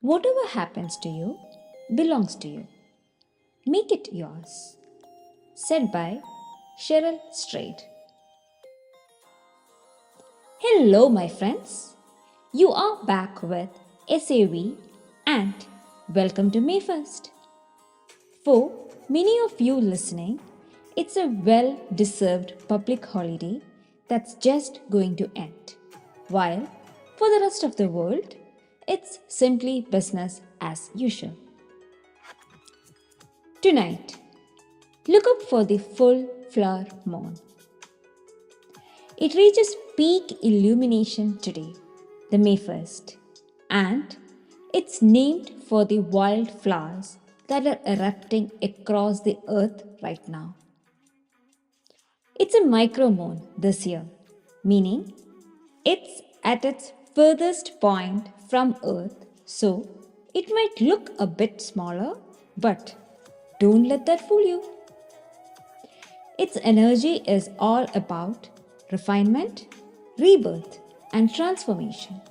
Whatever happens to you belongs to you. Make it yours. Said by Cheryl Strayed. Hello, my friends. You are back with SAV and welcome to May 1st. For many of you listening, it's a well deserved public holiday that's just going to end. While for the rest of the world, it's simply business as usual. Tonight, look up for the full flower moon. It reaches peak illumination today, the May 1st, and it's named for the wildflowers that are erupting across the earth right now. It's a micromoon this year, meaning it's at its furthest point from Earth, so it might look a bit smaller, but don't let that fool you. Its energy is all about refinement, rebirth, and transformation.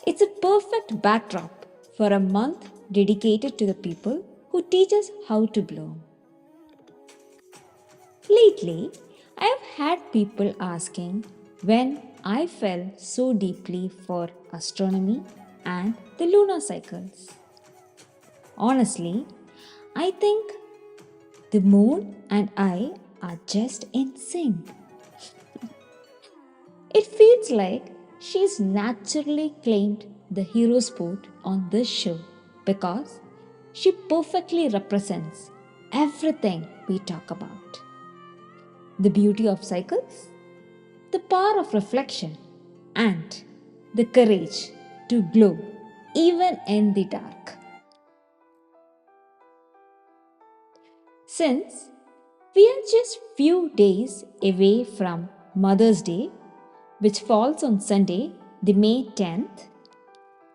It's a perfect backdrop for a month dedicated to the people who teach us how to bloom. Lately, I have had people asking when I fell so deeply for astronomy and the lunar cycles. Honestly, I think the moon and I are just in sync. It feels like she's naturally claimed the hero spot on this show because she perfectly represents everything we talk about: the beauty of cycles, the power of reflection, and the courage to glow even in the dark. Since we are just few days away from Mother's Day, which falls on Sunday, the May 10th,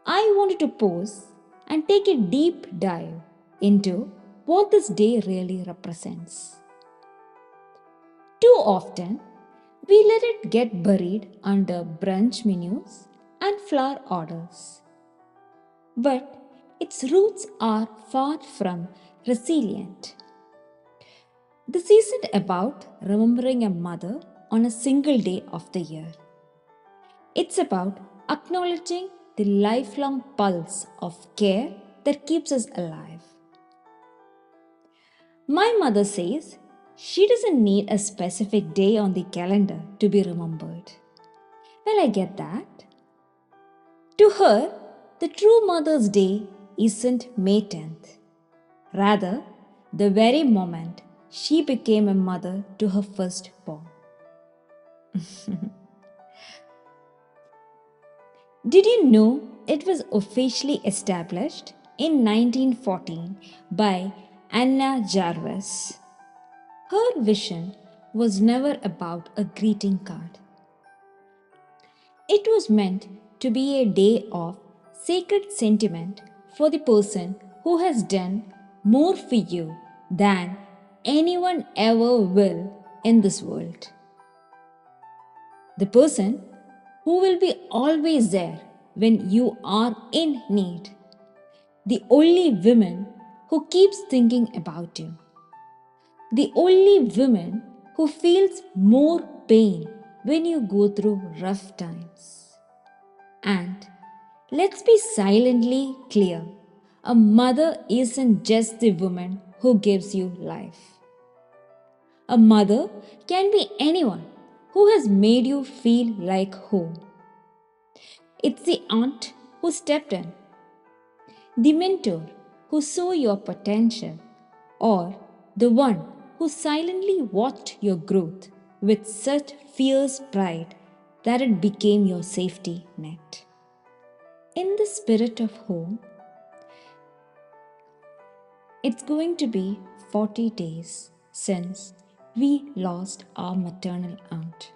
I wanted to pause and take a deep dive into what this day really represents. Too often, we let it get buried under brunch menus and flower orders. But its roots are far from resilient. This isn't about remembering a mother on a single day of the year. It's about acknowledging the lifelong pulse of care that keeps us alive. My mother says she doesn't need a specific day on the calendar to be remembered. Well, I get that. To her, the true Mother's Day isn't May 10th. Rather, the very moment she became a mother to her firstborn. Did you know it was officially established in 1914 by Anna Jarvis? Her vision was never about a greeting card. It was meant to be a day of sacred sentiment for the person who has done more for you than anyone ever will in this world. The person who will be always there when you are in need. The only woman who keeps thinking about you. The only woman who feels more pain when you go through rough times. And let's be silently clear: a mother isn't just the woman who gives you life. A mother can be anyone who has made you feel like home. It's the aunt who stepped in, the mentor who saw your potential, or the one who silently watched your growth with such fierce pride that it became your safety net. In the spirit of home, it's going to be 40 days since we lost our maternal aunt,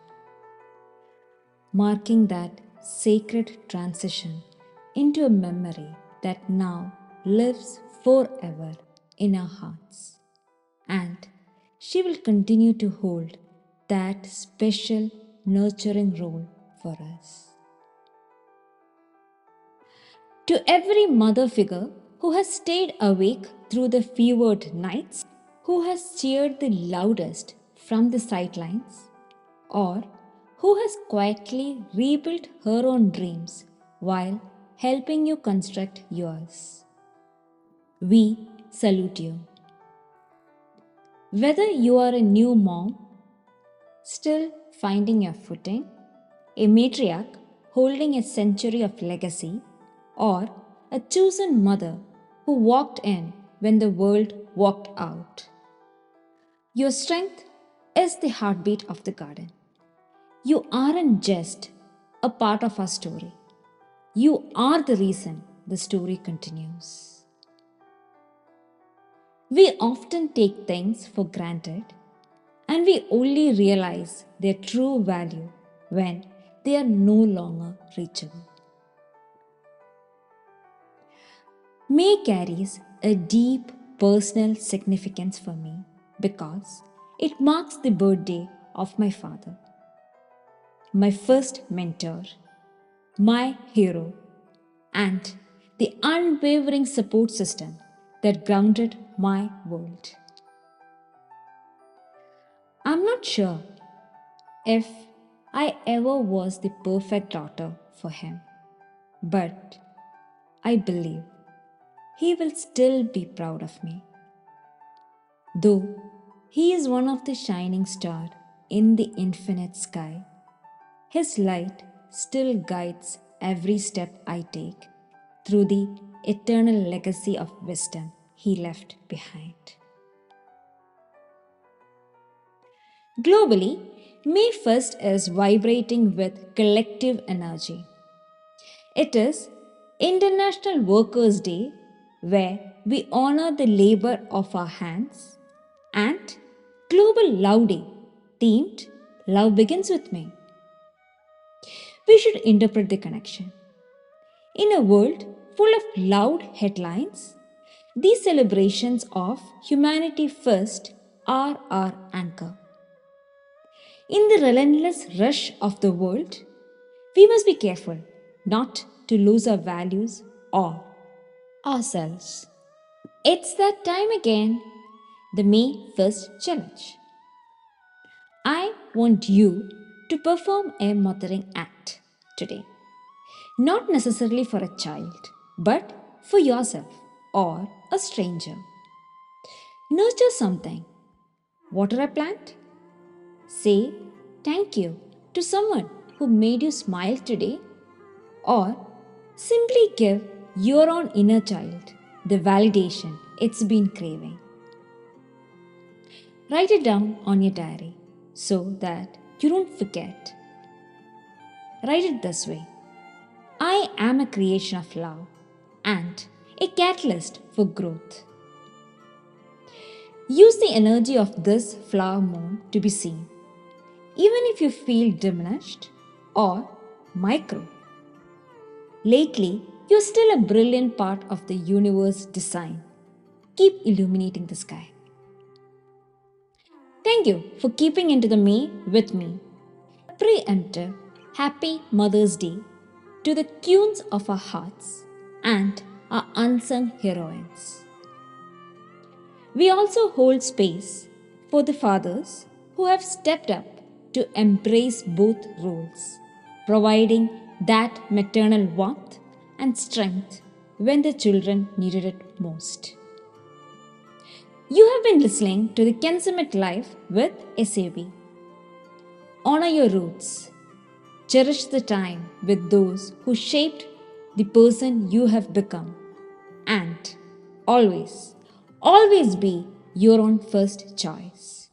marking that sacred transition into a memory that now lives forever in our hearts. And she will continue to hold that special nurturing role for us. To every mother figure who has stayed awake through the fevered nights, who has cheered the loudest from the sidelines, or who has quietly rebuilt her own dreams while helping you construct yours. We salute you. Whether you are a new mom, still finding your footing, a matriarch holding a century of legacy, or a chosen mother who walked in when the world walked out. Your strength is the heartbeat of the garden. You aren't just a part of our story. You are the reason the story continues. We often take things for granted and we only realize their true value when they are no longer reachable. May carries a deep personal significance for me because it marks the birthday of my father, my first mentor, my hero, and the unwavering support system that grounded my world. I'm not sure if I ever was the perfect daughter for him, but I believe he will still be proud of me. Though he is one of the shining stars in the infinite sky, his light still guides every step I take through the eternal legacy of wisdom he left behind. Globally, May 1st is vibrating with collective energy. It is International Workers' Day, where we honor the labor of our hands, and Global Love Day, themed Love Begins With Me. We should interpret the connection. In a world full of loud headlines, these celebrations of humanity first are our anchor. In the relentless rush of the world, we must be careful not to lose our values or ourselves. It's that time again, the May 1st challenge. I want you to perform a mothering act today. Not necessarily for a child, but for yourself or a stranger. Nurture something. Water a plant. Say thank you to someone who made you smile today, or simply give your own inner child the validation it's been craving. Write it down on your diary so that you don't forget. Write it this way: I am a creation of love and a catalyst for growth. Use the energy of this flower moon to be seen, even if you feel diminished or micro. Lately, you're still a brilliant part of the universe design. Keep illuminating the sky. Thank you for keeping into the May with me. Preemptive Happy Mother's Day to the queens of our hearts and our unsung heroines. We also hold space for the fathers who have stepped up to embrace both roles, providing that maternal warmth and strength when the children needed it most. You have been listening to the Consummate Life with SAB. Honor your roots. Cherish the time with those who shaped the person you have become. And always, always be your own first choice.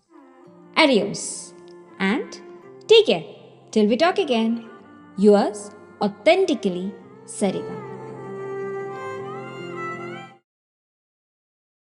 Adios and take care till we talk again. Yours authentically, Sarika.